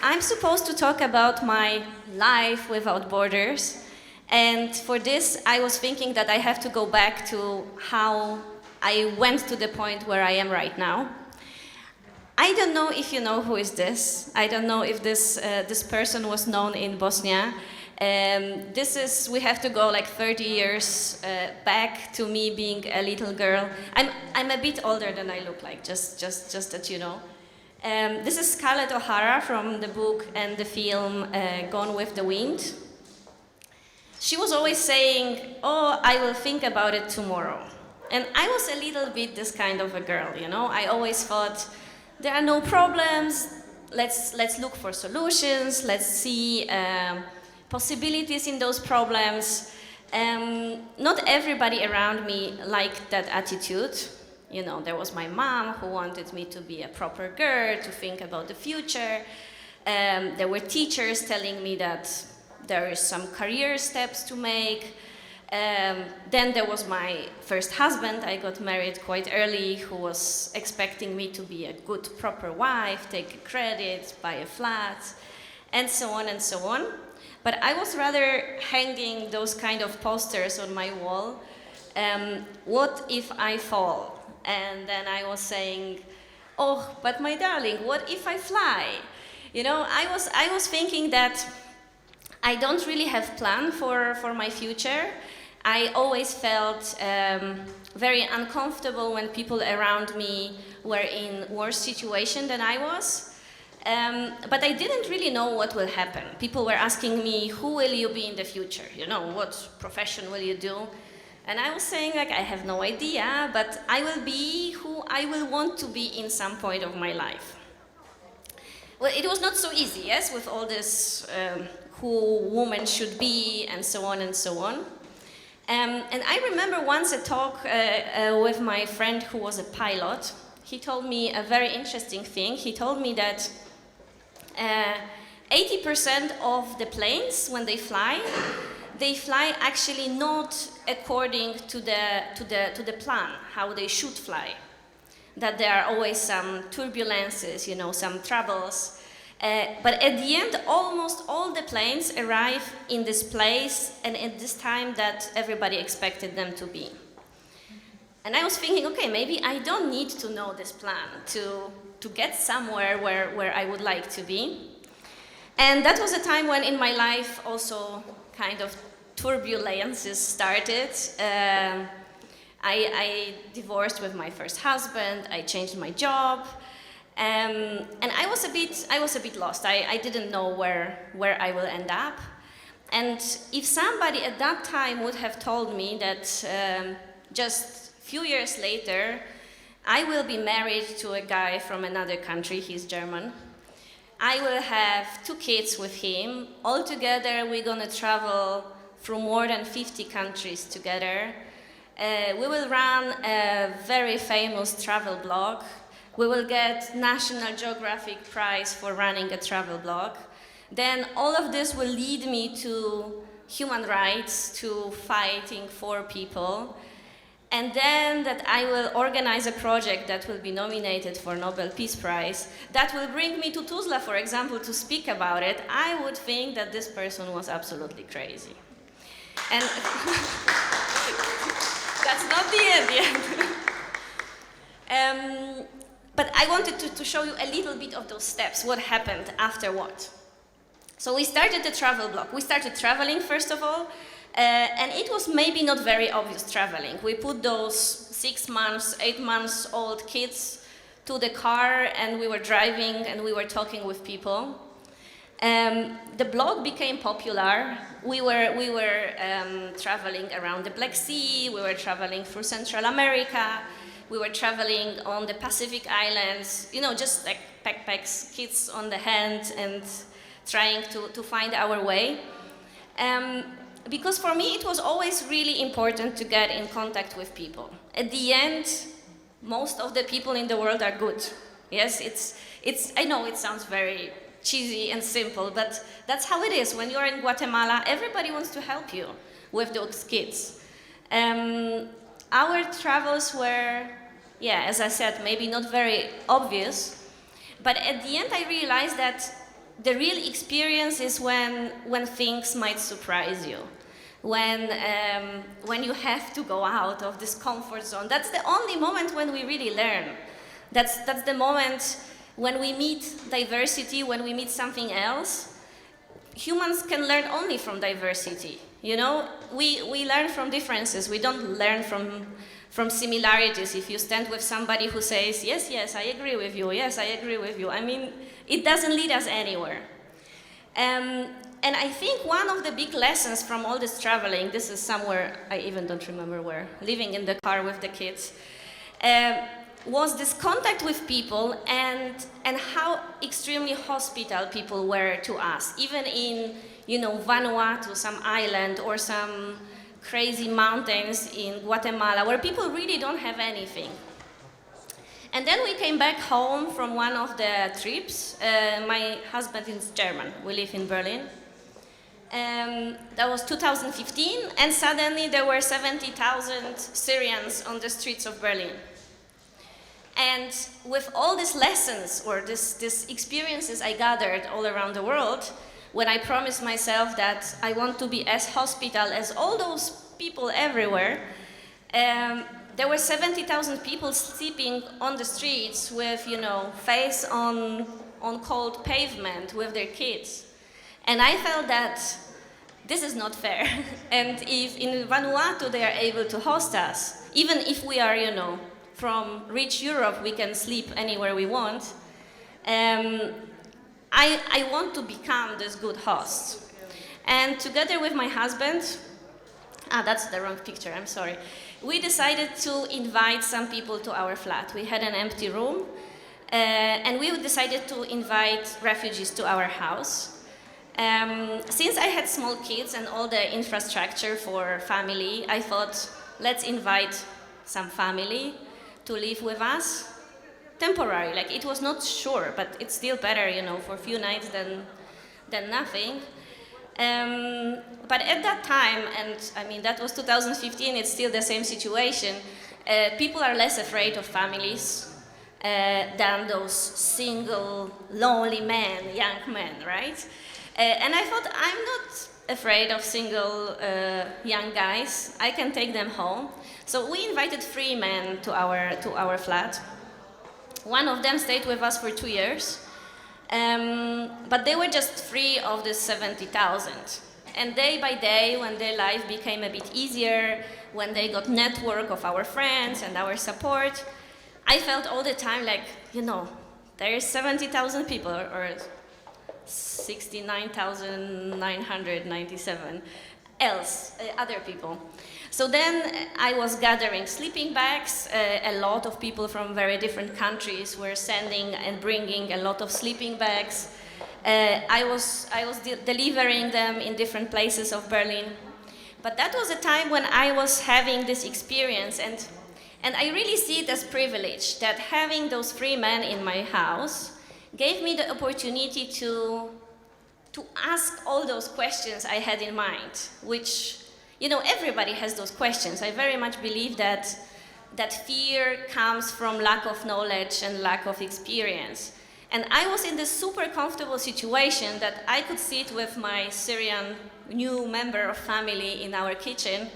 I'm supposed to talk about my life without borders. And for this, I was thinking that I have to go back to how I went to the point where I am right now. I don't know if you know who is this. I don't know if this person was known in Bosnia. We have to go like 30 years back to me being a little girl. I'm a bit older than I look like, just that you know. This is Scarlett O'Hara from the book and the film Gone with the Wind. She was always saying, "Oh, I will think about it tomorrow." And I was a little bit this kind of a girl, you know. I always thought, there are no problems, let's look for solutions, let's see possibilities in those problems. Not everybody around me liked that attitude. You know, there was my mom who wanted me to be a proper girl, to think about the future. There were teachers telling me that there is some career steps to make. Then there was my first husband. I got married quite early, who was expecting me to be a good, proper wife, take credit, buy a flat, and so on and so on. But I was rather hanging those kind of posters on my wall. What if I fall? And then I was saying, "Oh, but my darling, what if I fly?" You know, I was thinking that I don't really have plan for my future. I always felt very uncomfortable when people around me were in worse situation than I was. But I didn't really know what will happen. People were asking me, "Who will you be in the future? You know, what profession will you do?" And I was saying, like, I have no idea, but I will be who I will want to be in some point of my life. Well, it was not so easy, yes, with all this who woman should be and so on and so on. And I remember once a talk with my friend who was a pilot. He told me a very interesting thing. He told me that 80% of the planes, when they fly actually not according to the plan, how they should fly. That there are always some turbulences, you know, some troubles. But at the end, almost all the planes arrive in this place and at this time that everybody expected them to be. And I was thinking, okay, maybe I don't need to know this plan to get somewhere where I would like to be. And that was a time when in my life also kind of turbulences started. I divorced with my first husband, I changed my job. And I was a bit lost. I didn't know where I will end up. And if somebody at that time would have told me that just a few years later, I will be married to a guy from another country, he's German. I will have 2 kids with him. Altogether, we're gonna travel through more than 50 countries together. We will run a very famous travel blog. We will get National Geographic Prize for running a travel blog. Then all of this will lead me to human rights, to fighting for people. And then that I will organize a project that will be nominated for Nobel Peace Prize, that will bring me to Tuzla, for example, to speak about it. I would think that this person was absolutely crazy. And that's not the end yet. But I wanted to show you a little bit of those steps, what happened after what. So we started the travel blog. We started traveling, first of all, and it was maybe not very obvious traveling. We put those 6 months, 8 months old kids to the car and we were driving and we were talking with people. The blog became popular. We were traveling around the Black Sea, we were traveling through Central America, we were traveling on the Pacific Islands, you know, just like backpacks, kids on the hand and trying to find our way. Because for me it was always really important to get in contact with people. At the end, most of the people in the world are good. Yes, I know it sounds very cheesy and simple, but that's how it is. When you're in Guatemala, everybody wants to help you with those kids. Our travels were, yeah, as I said, maybe not very obvious, but at the end I realized that the real experience is when things might surprise you. When you have to go out of this comfort zone. That's the only moment when we really learn. That's the moment when we meet diversity, when we meet something else. Humans can learn only from diversity. You know, we learn from differences. We don't learn from similarities. If you stand with somebody who says, yes, yes, I agree with you, yes, I agree with you, I mean, it doesn't lead us anywhere. And I think one of the big lessons from all this traveling, this is somewhere, I even don't remember where, living in the car with the kids, was this contact with people and how extremely hospitable people were to us. Even in, you know, Vanuatu, some island, or some crazy mountains in Guatemala, where people really don't have anything. And then we came back home from one of the trips. My husband is German, we live in Berlin. That was 2015, and suddenly there were 70,000 Syrians on the streets of Berlin. And with all these lessons, or these experiences I gathered all around the world, when I promised myself that I want to be as hospitable as all those people everywhere, there were 70,000 people sleeping on the streets with, you know, face on cold pavement with their kids. And I felt that this is not fair. And if in Vanuatu they are able to host us, even if we are, you know, from rich Europe, we can sleep anywhere we want, I want to become this good host. And together with my husband, that's the wrong picture, I'm sorry. We decided to invite some people to our flat. We had an empty room, and we decided to invite refugees to our house. Since I had small kids and all the infrastructure for family, I thought, let's invite some family to live with us, temporary. Like, it was not sure, but it's still better, you know, for a few nights than nothing. But at that time, and I mean, that was 2015, it's still the same situation, people are less afraid of families than those single, lonely men, young men, right? And I thought, I'm not afraid of single young guys. I can take them home. So we invited 3 men to our flat. One of them stayed with us for 2 years, but they were just 3 of the 70,000. And day by day, when their life became a bit easier, when they got network of our friends and our support, I felt all the time like, you know, there is 70,000 people, or 69,997 other people. So then I was gathering sleeping bags. A lot of people from very different countries were sending and bringing a lot of sleeping bags. I was delivering them in different places of Berlin. But that was a time when I was having this experience, and I really see it as privilege that having those 3 men in my house gave me the opportunity to ask all those questions I had in mind, which, you know, everybody has those questions. I very much believe that fear comes from lack of knowledge and lack of experience. And I was in this super comfortable situation that I could sit with my Syrian new member of family in our kitchen,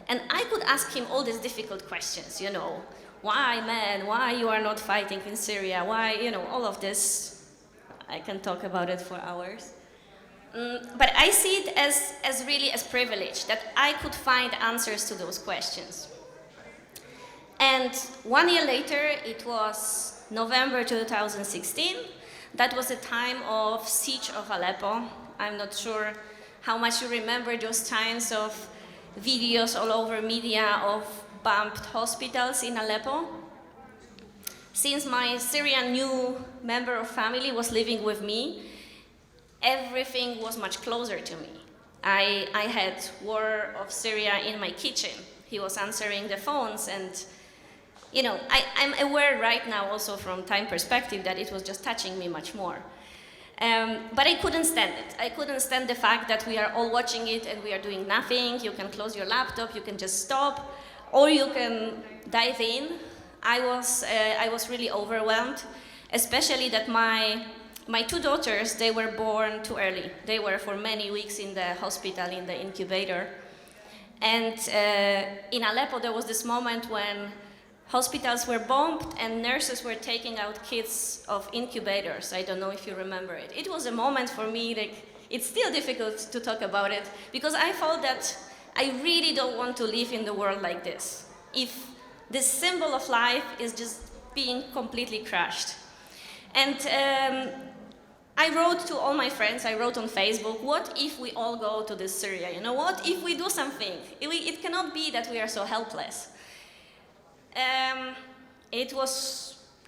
and I could ask him all these difficult questions, you know, why, man, why you are not fighting in Syria, why, you know, all of this. I can talk about it for hours. But I see it as really as privilege, that I could find answers to those questions. And 1 year later, it was November 2016. That was the time of siege of Aleppo. I'm not sure how much you remember those times of videos all over media of bombed hospitals in Aleppo. Since my Syrian new member of family was living with me, everything was much closer to me. I had War of Syria in my kitchen. He was answering the phones, and you know, I'm aware right now also from time perspective that it was just touching me much more. But I couldn't stand it. I couldn't stand the fact that we are all watching it and we are doing nothing. You can close your laptop, you can just stop, or you can dive in. I was really overwhelmed, especially that my my two daughters, they were born too early. They were for many weeks in the hospital, in the incubator. And in Aleppo, there was this moment when hospitals were bombed and nurses were taking out kids of incubators. I don't know if you remember it. It was a moment for me, like, it's still difficult to talk about it, because I felt that I really don't want to live in the world like this. If this symbol of life is just being completely crushed. And I wrote to all my friends, I wrote on Facebook, what if we all go to this Syria? You know, what if we do something? It cannot be that we are so helpless. I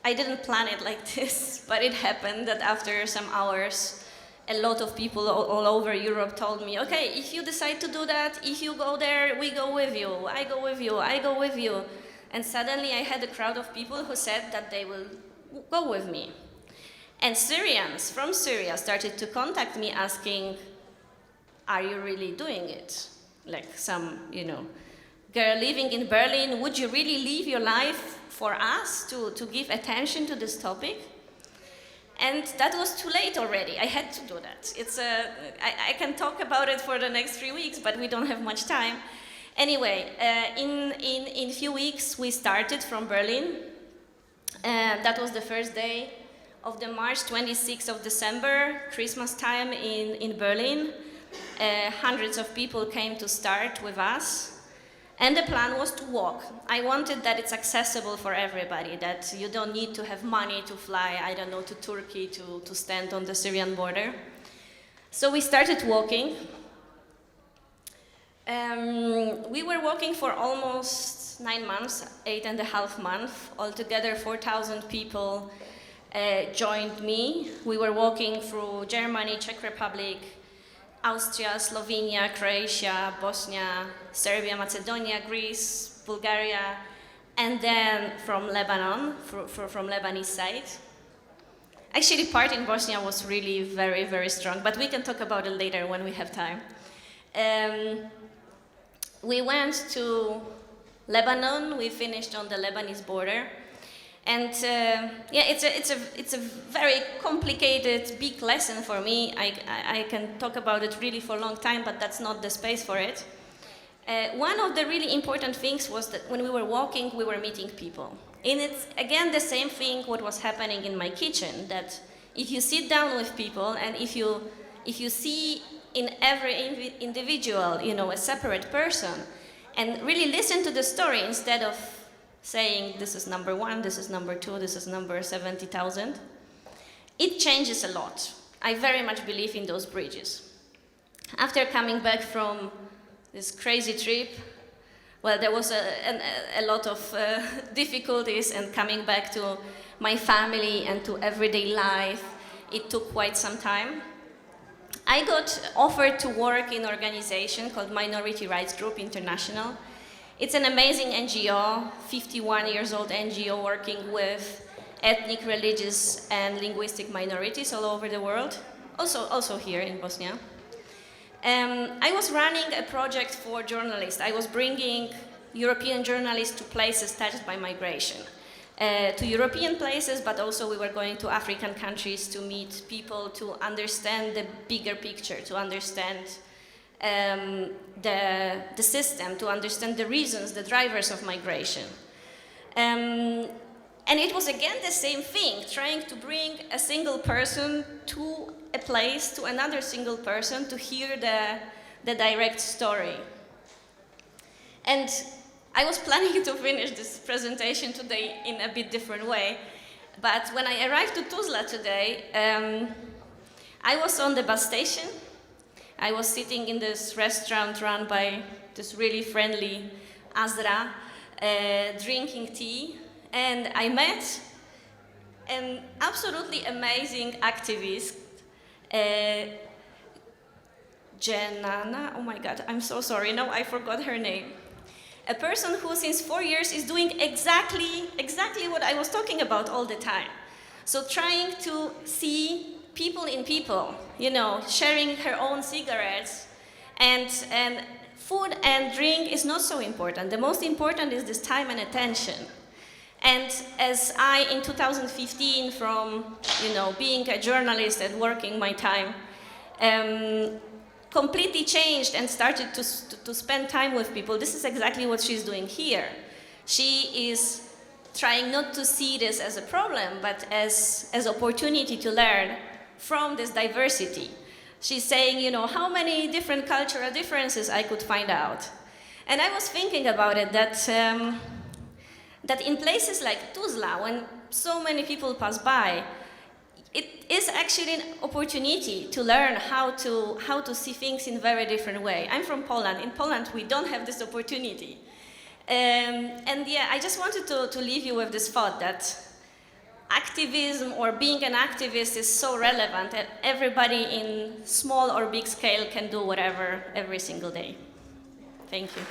didn't plan it like this, but it happened that after some hours, a lot of people all over Europe told me, okay, if you decide to do that, if you go there, we go with you, I go with you, I go with you. And suddenly I had a crowd of people who said that they will go with me. And Syrians from Syria started to contact me asking, are you really doing it? Like some, you know, girl living in Berlin, would you really leave your life for us to give attention to this topic? And that was too late already. I had to do that. I can talk about it for the next 3 weeks, but we don't have much time. Anyway, in a few weeks, we started from Berlin. That was the first day of the March, 26th of December, Christmas time in Berlin. Hundreds of people came to start with us. And the plan was to walk. I wanted that it's accessible for everybody, that you don't need to have money to fly, I don't know, to Turkey to stand on the Syrian border. So we started walking. We were walking for almost 9 months, 8.5 months. Altogether, 4,000 people joined me. We were walking through Germany, Czech Republic, Austria, Slovenia, Croatia, Bosnia, Serbia, Macedonia, Greece, Bulgaria, and then from Lebanon, from Lebanese side. Actually, part in Bosnia was really very, very strong, but we can talk about it later when we have time. We went to Lebanon, we finished on the Lebanese border. And yeah, it's a very complicated, big lesson for me. I can talk about it really for a long time, but that's not the space for it. One of the really important things was that when we were walking, we were meeting people. And it's, again, the same thing what was happening in my kitchen, that if you sit down with people and if you see in every individual, you know, a separate person, and really listen to the story instead of saying this is number 1, this is number 2, this is number 70,000, it changes a lot. I very much believe in those bridges. After coming back from this crazy trip, well, there was a lot of difficulties, and coming back to my family and to everyday life, it took quite some time. I got offered to work in an organization called Minority Rights Group International. It's an amazing NGO, 51 years old NGO working with ethnic, religious, and linguistic minorities all over the world, also here in Bosnia. I was running a project for journalists. I was bringing European journalists to places touched by migration. To European places, but also we were going to African countries to meet people, to understand the bigger picture, to understand the system, to understand the reasons, the drivers of migration. And it was again the same thing, trying to bring a single person to a place, to another single person, to hear the direct story. And I was planning to finish this presentation today in a bit different way, but when I arrived to Tuzla today, I was on the bus station. I was sitting in this restaurant run by this really friendly Azra, drinking tea, and I met an absolutely amazing activist, Jenana, oh my God, I'm so sorry, no, I forgot her name. A person who since 4 years is doing exactly what I was talking about all the time. So trying to see people in people, you know, sharing her own cigarettes, and food and drink is not so important. The most important is this time and attention. And as I, in 2015, from being a journalist and working my time, completely changed and started to spend time with people, this is exactly what she's doing here. She is trying not to see this as a problem, but as opportunity to learn from this diversity. She's saying, how many different cultural differences I could find out. And I was thinking about it, that in places like Tuzla, when so many people pass by, it is actually an opportunity to learn how to see things in a very different way. I'm from Poland. In Poland, we don't have this opportunity. And yeah, I just wanted to leave you with this thought that activism or being an activist is so relevant that everybody in small or big scale can do whatever every single day. Thank you.